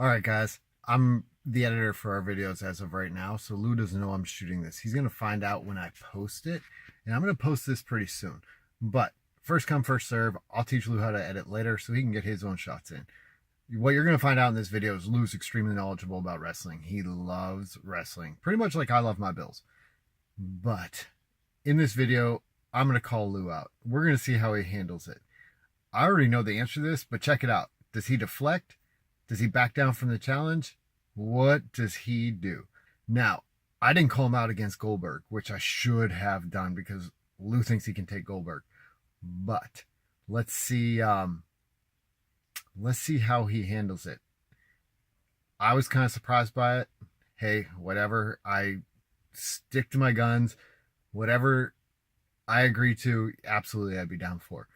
All right, guys. I'm the editor for our videos as of right now, so Lou doesn't know I'm shooting this. He's going to find out when I post it, and I'm going to post this pretty soon. But first come, first serve. I'll teach Lou how to edit later so he can get his own shots in. What you're going to find out in this video is Lou's extremely knowledgeable about wrestling. He loves wrestling, pretty much like I love my Bills. But in this video, I'm going to call Lou out. We're going to see how he handles it. I already know the answer to this, but check it out. Does he deflect? Does he back down from the challenge? What does he do? Now, I didn't call him out against Goldberg, which I should have done because Lou thinks he can take Goldberg. But let's see how he handles it. I was kind of surprised by it. Hey, whatever. I stick to my guns. Whatever I agree to, absolutely I'd be down for.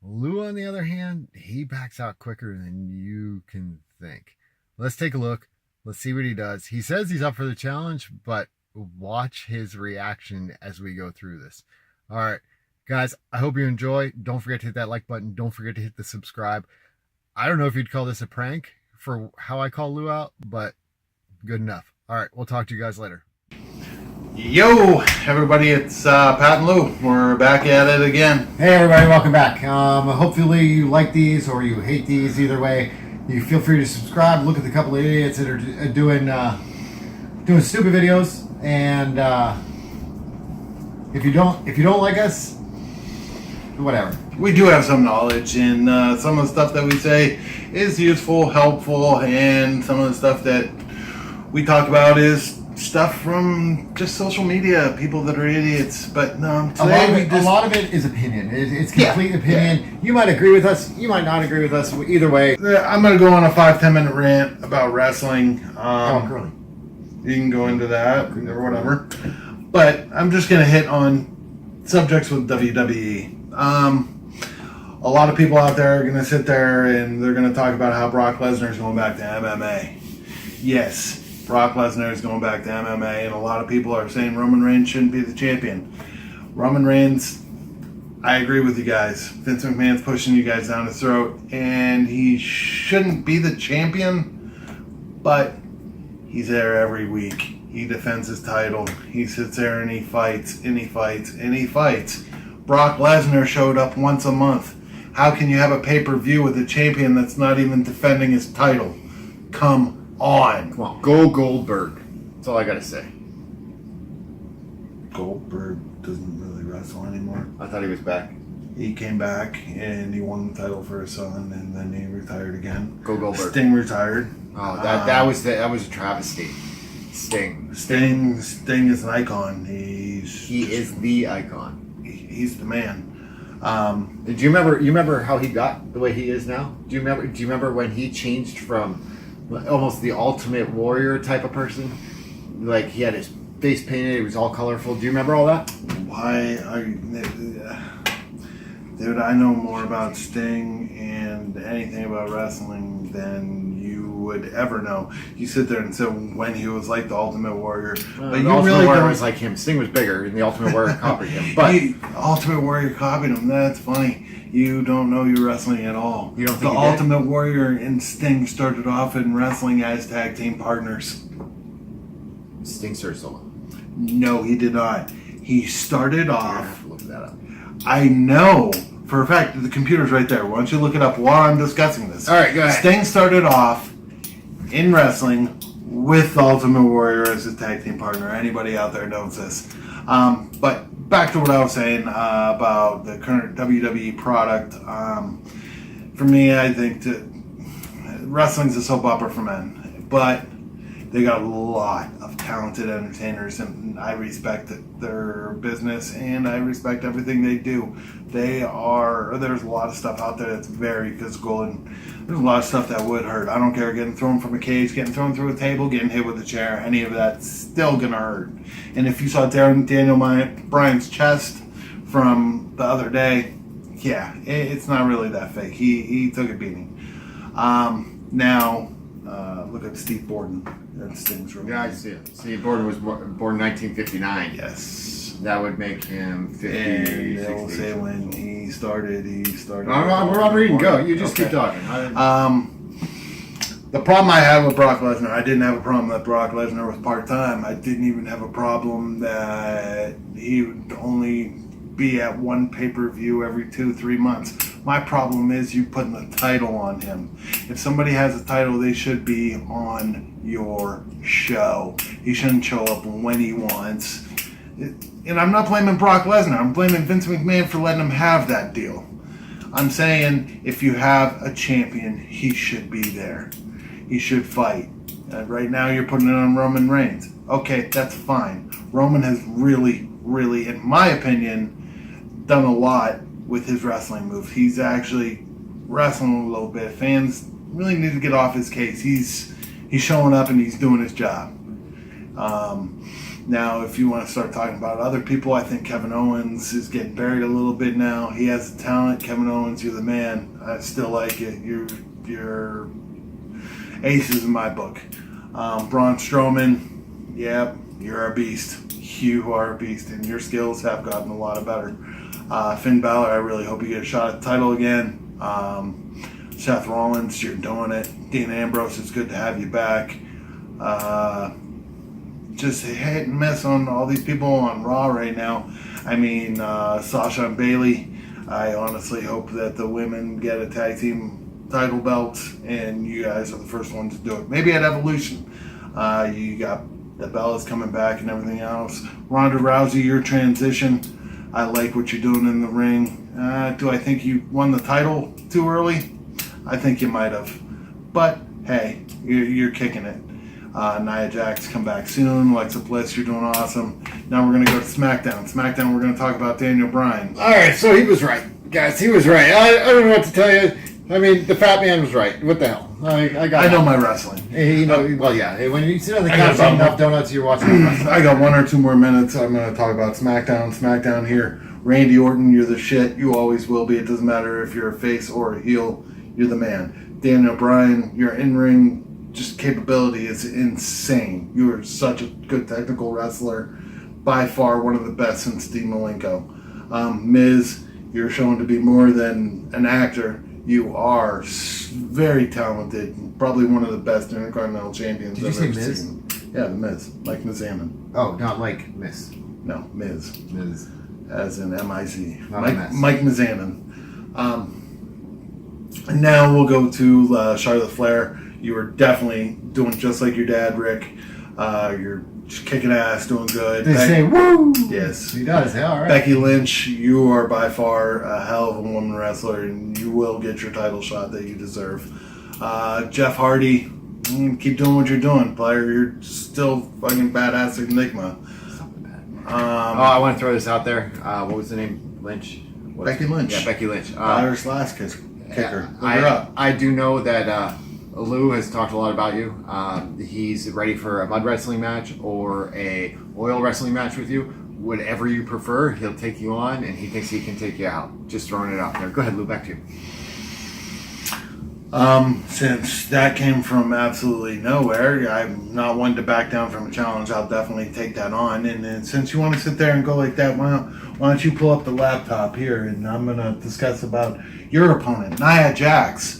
Lou, on the other hand, he backs out quicker than you can think. Let's take a look. Let's see what he does. He says he's up for the challenge, but watch his reaction as we go through this. All right, guys, I hope you enjoy. Don't forget to hit that like button. Don't forget to hit the subscribe. I don't know if you'd call this a prank for how I call Lou out, but good enough. All right, we'll talk to you guys later. Yo, everybody, it's Pat and Lou. We're back at it again. Hey, everybody, welcome back. Hopefully you like these or you hate these. Either way, you feel free to subscribe. Look at the couple of idiots that are doing stupid videos. And if you don't like us, whatever. We do have some knowledge, and some of the stuff that we say is useful, helpful, and some of the stuff that we talk about is stuff from just social media, people that are idiots. But no, today a lot of it is opinion. It's complete opinion. Yeah. You might agree with us, you might not agree with us. Either way, I'm going to go on a 5-10 minute rant about wrestling. Curly. You can go into that or whatever. But I'm just going to hit on subjects with WWE. A lot of people out there are going to sit there and they're going to talk about how Brock Lesnar is going back to MMA. Yes, Brock Lesnar is going back to MMA, and a lot of people are saying Roman Reigns shouldn't be the champion. Roman Reigns, I agree with you guys. Vince McMahon's pushing you guys down his throat, and he shouldn't be the champion, but he's there every week. He defends his title. He sits there and he fights, and he fights, and he fights. Brock Lesnar showed up once a month. How can you have a pay-per-view with a champion that's not even defending his title? Come on. Come on, go Goldberg. That's all I gotta say. Goldberg doesn't really wrestle anymore. I thought he was back. He came back and he won the title for his son, and then he retired again. Go Goldberg. Sting retired. Oh, that was a travesty. Sting is an icon. He is the icon. He's the man. Do you remember how he got the way he is now? Do you remember when he changed from almost the Ultimate Warrior type of person? Like, he had his face painted, it was all colorful. Do you remember all that? Why are you... Dude, I know more about Sting and anything about wrestling than you would ever know. You sit there and say when he was like the Ultimate Warrior. But the you Ultimate really Warrior don't... was like him. Sting was bigger, and the Ultimate Warrior copied him. But Ultimate Warrior copied him. That's funny. You don't know your wrestling at all. You don't think the Ultimate Warrior and Sting started off in wrestling as tag team partners. Sting started solo. No, he did not. He started off... I have to look that up. I know for a fact that the computer's right there. Why don't you look it up while I'm discussing this? All right, go ahead. Sting started off in wrestling with the Ultimate Warrior as his tag team partner. Anybody out there knows this. But back to what I was saying about the current WWE product. For me, I think wrestling's a soap opera for men, but they got a lot of talented entertainers, and I respect their business and I respect everything they do. There's a lot of stuff out there that's very physical, and there's a lot of stuff that would hurt. I don't care, getting thrown from a cage, getting thrown through a table, getting hit with a chair, any of that's still gonna hurt. And if you saw Daniel Bryan's chest from the other day, yeah, it's not really that fake. He took a beating. Now, look at Steve Borden. That Sting's really... Yeah, I see it. Steve Borden was born in 1959. Yes. That would make him 50. And they'll say when he started. I'm reading. Go. You just keep talking. The problem I have with Brock Lesnar, I didn't have a problem that Brock Lesnar was part-time. I didn't even have a problem that he would only be at one pay-per-view every 2-3 months. My problem is you putting the title on him. If somebody has a title, they should be on your show. He shouldn't show up when he wants. And I'm not blaming Brock Lesnar. I'm blaming Vince McMahon for letting him have that deal. I'm saying if you have a champion, he should be there. He should fight. Right now you're putting it on Roman Reigns. Okay, that's fine. Roman has really, in my opinion, done a lot with his wrestling moves. He's actually wrestling a little bit. Fans really need to get off his case. He's showing up and he's doing his job. Now, if you want to start talking about other people, I think Kevin Owens is getting buried a little bit now. He has the talent. Kevin Owens, you're the man. I still like it. You're aces in my book. Braun Strowman, yeah, you're a beast. You are a beast, and your skills have gotten a lot better. Finn Balor, I really hope you get a shot at the title again. Seth Rollins, you're doing it. Dean Ambrose, it's good to have you back. Just hit and miss on all these people on Raw right now. I mean, Sasha and Bayley, I honestly hope that the women get a tag team title belt, and you guys are the first ones to do it. Maybe at Evolution. You got the Bellas coming back and everything else. Ronda Rousey, your transition. I like what you're doing in the ring. Do I think you won the title too early? I think you might have. But, hey, you're kicking it. Nia Jax, come back soon. Alexa Bliss, you're doing awesome. Now we're going to go to SmackDown. SmackDown, we're going to talk about Daniel Bryan. All right, so he was right. Guys, he was right. I don't know what to tell you. I mean, the fat man was right. What the hell? I know my wrestling. You know, well, yeah. When you sit on the couch eating enough donuts, you're watching wrestling. I got 1 or 2 more minutes. I'm going to talk about SmackDown. SmackDown here. Randy Orton, you're the shit. You always will be. It doesn't matter if you're a face or a heel. You're the man. Daniel Bryan, your in-ring just capability is insane. You are such a good technical wrestler. By far one of the best since Dean Malenko. Miz, you're shown to be more than an actor. You are very talented. Probably one of the best Intercontinental Champions I've ever seen. Yeah, the Miz. Mike Mizanin. Oh, not like Miz. No, Miz. Miz. As in M-I-Z. Mike Mizanin. And now we'll go to Charlotte Flair. You were definitely doing just like your dad, Rick. You're just kicking ass, doing good. They say, woo! Yes. He does, yeah, all right. Becky Lynch, you are by far a hell of a woman wrestler, and you will get your title shot that you deserve. Jeff Hardy, keep doing what you're doing, player. You're still fucking badass Enigma. I want to throw this out there. What was the name? Lynch? Becky Lynch. Yeah, Becky Lynch. Irish last kicker. Look her up. I do know that Lou has talked a lot about you. He's ready for a mud wrestling match or a oil wrestling match with you. Whatever you prefer, he'll take you on, and he thinks he can take you out. Just throwing it out there. Go ahead, Lou, back to you. Since that came from absolutely nowhere, I'm not one to back down from a challenge. I'll definitely take that on. And then since you want to sit there and go like that, why don't you pull up the laptop here, and I'm going to discuss about your opponent, Nia Jax.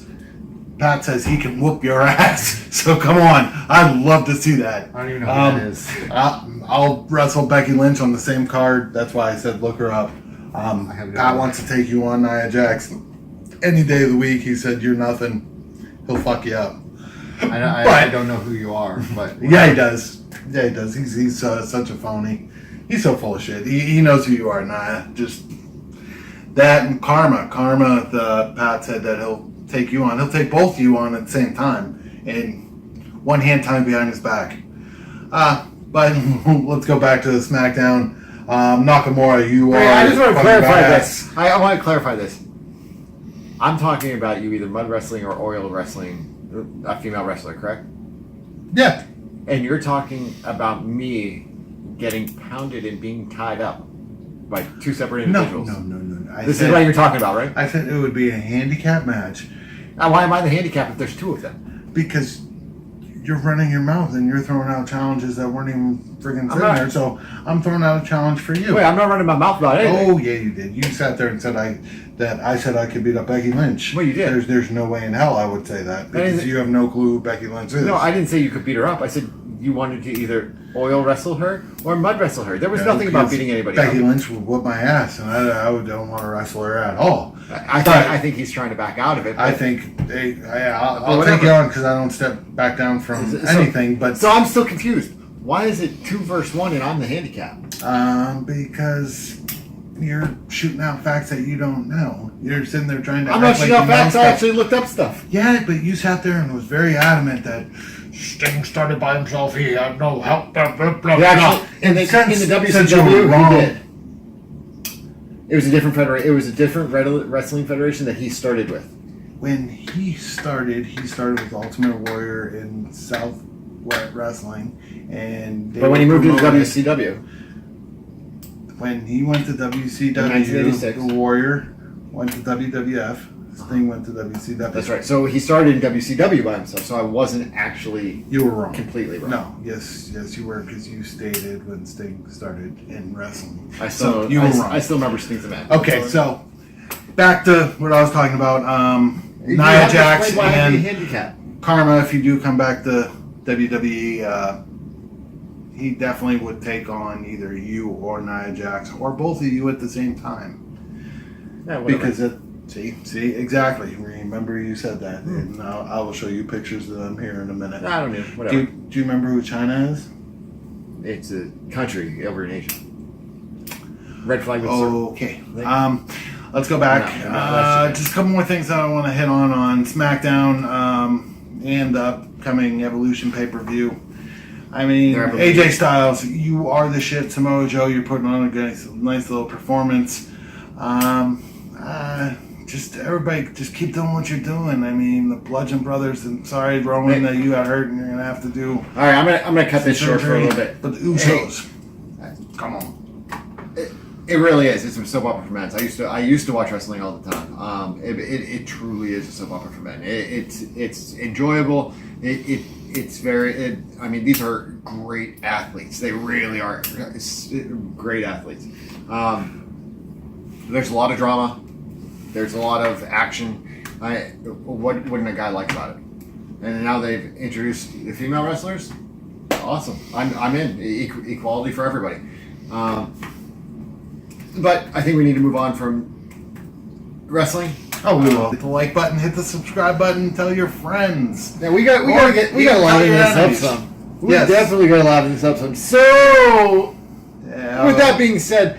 Pat says he can whoop your ass, so come on. I'd love to see that. I don't even know who that is. I'll wrestle Becky Lynch on the same card. That's why I said look her up. Pat wants to take you on, Nia Jax. Any day of the week, he said you're nothing. He'll fuck you up. I don't know who you are, but yeah, he does. Yeah, he does. He's such a phony. He's so full of shit. He knows who you are, Nia. Just that and Karma. The Pat said that he'll take you on. He'll take both of you on at the same time, and one hand tied behind his back. But let's go back to the SmackDown. Nakamura, you are. I just want to clarify this. I want to clarify this. I'm talking about you either mud wrestling or oil wrestling, a female wrestler, correct? Yeah. And you're talking about me getting pounded and being tied up by 2 separate individuals. No. This is what you're talking about, right? I said it would be a handicap match. Now, why am I the handicap if there's 2 of them? Because you're running your mouth and you're throwing out challenges that weren't even friggin' sitting not- there. So I'm throwing out a challenge for you. Wait, I'm not running my mouth about anything. Oh yeah, you did. You sat there and said I said I could beat up Becky Lynch. Well, you did. There's no way in hell I would say that because didn't- you have no clue who Becky Lynch is. No, I didn't say you could beat her up. I said you wanted to either oil wrestle her or mud wrestle her. There was nothing about because beating anybody Becky up. Lynch would whoop my ass, and I don't want to wrestle her at all. I think he's trying to back out of it. I but- think I'll whatever. take you on because I don't step back down from anything. But So I'm still confused. Why is it 2 versus 1 and I'm the handicap? because you're shooting out facts that you don't know. You're sitting there trying to. I'm not act shooting like out you know facts. I stuff. actually looked up stuff. Yeah, but you sat there and was very adamant that Sting started by himself. He had no help. Blah, blah, blah, Yeah, blah. actually, in the Since you WCW, were wrong, he did. It was a different federation. It was a different wrestling federation that he started with. when he started with Ultimate Warrior in Southwest Wrestling, and they But when he were moved to the promoted- WCW, when he went to WCW, In 1986. the Warrior went to WWF. Sting went to WCW. that's right. So he started in WCW by himself. So I wasn't actually You were wrong. completely wrong. No, yes, you were, because you stated when Sting started in wrestling. I still, you were wrong. I still remember Sting's the man. Okay, so back to what I was talking about. You Nia have to Jax explain why I'd be and handicapped. Karma, if you do come back to WWE, he definitely would take on either you or Nia Jax or both of you at the same time. Yeah, whatever. Because see, exactly. Remember you said that, and I will show you pictures of them here in a minute. I don't know. Whatever. Do you remember who China is? It's a country over in Asia. Red flag with circle. Okay. Let's go back. No, that's Just a couple more things that I want to hit on SmackDown and the upcoming Evolution pay-per-view. I mean, They're AJ Styles, you are the shit. Samoa Joe, you're putting on a nice little performance. Just everybody, just keep doing what you're doing. I mean, the Bludgeon Brothers. And sorry, Roman, that you got hurt and you're gonna have to do. All right, I'm gonna cut this short for a little bit. But the Usos, come on. It really is. It's a soap opera for men. I used to watch wrestling all the time. It truly is a soap opera for men. It's enjoyable. It's very. I mean, these are great athletes. They really are great athletes. There's a lot of drama. There's a lot of action. What wouldn't a guy like about it? And now they've introduced the female wrestlers. Awesome. I'm in. Equality for everybody. But I think we need to move on from wrestling. Oh, we will. Hit the like button, hit the subscribe button, tell your friends. Yeah, we gotta liven this up some. We Yes. definitely gotta liven this up some. So, Yeah, with that being said,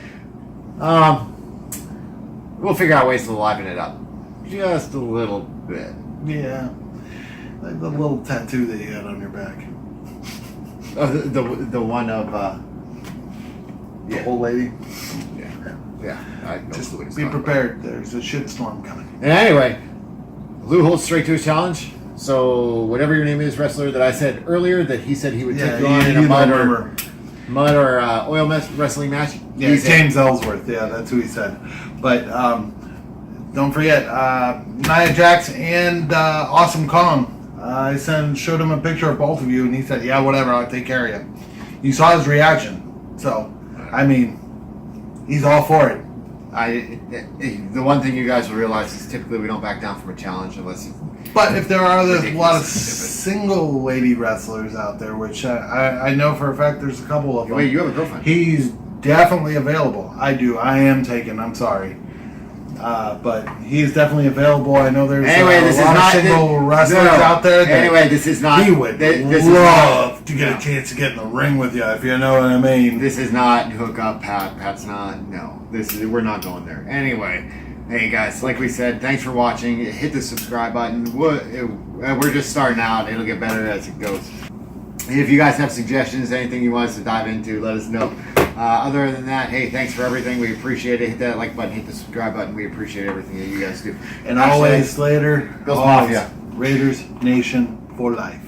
we'll figure out ways to liven it up just a little bit. yeah, like the little tattoo that you had on your back. The one of The old lady. yeah. I know Just what it's be talking about. prepared. There's a shitstorm coming. And anyway, Lou holds straight to his challenge. So whatever your name is, wrestler that I said earlier that he said he would take you on in a mud or oil wrestling match. Yeah, he's in. James Ellsworth. Yeah, that's who he said. But don't forget, Nia Jax and Awesome Kong. I showed him a picture of both of you, and he said, "Yeah, whatever, I'll take care of you." You saw his reaction, so I mean, he's all for it. The one thing you guys will realize is typically we don't back down from a challenge unless. But if there are a lot of Ridiculous. single lady wrestlers out there, which I know for a fact there's a couple of them. Wait, you have a girlfriend? He's definitely available. I do. I am taken. I'm sorry. But he's definitely available. I know there's Anyway, a this is lot not- of single wrestlers no. out there. That Anyway, this is not. he would this love to is get not, a chance to get in the ring with you, if you know what I mean. This is not hook up, Pat. Pat's not. No, we're not going there. Anyway, hey guys, like we said, thanks for watching. Hit the subscribe button. We're just starting out. It'll get better as it goes. If you guys have suggestions, anything you want us to dive into, let us know. Other than that, hey, thanks for everything. We appreciate it. Hit that like button, hit the subscribe button. We appreciate everything that you guys do. And always later, Bills always Mafia. Raiders Nation for life.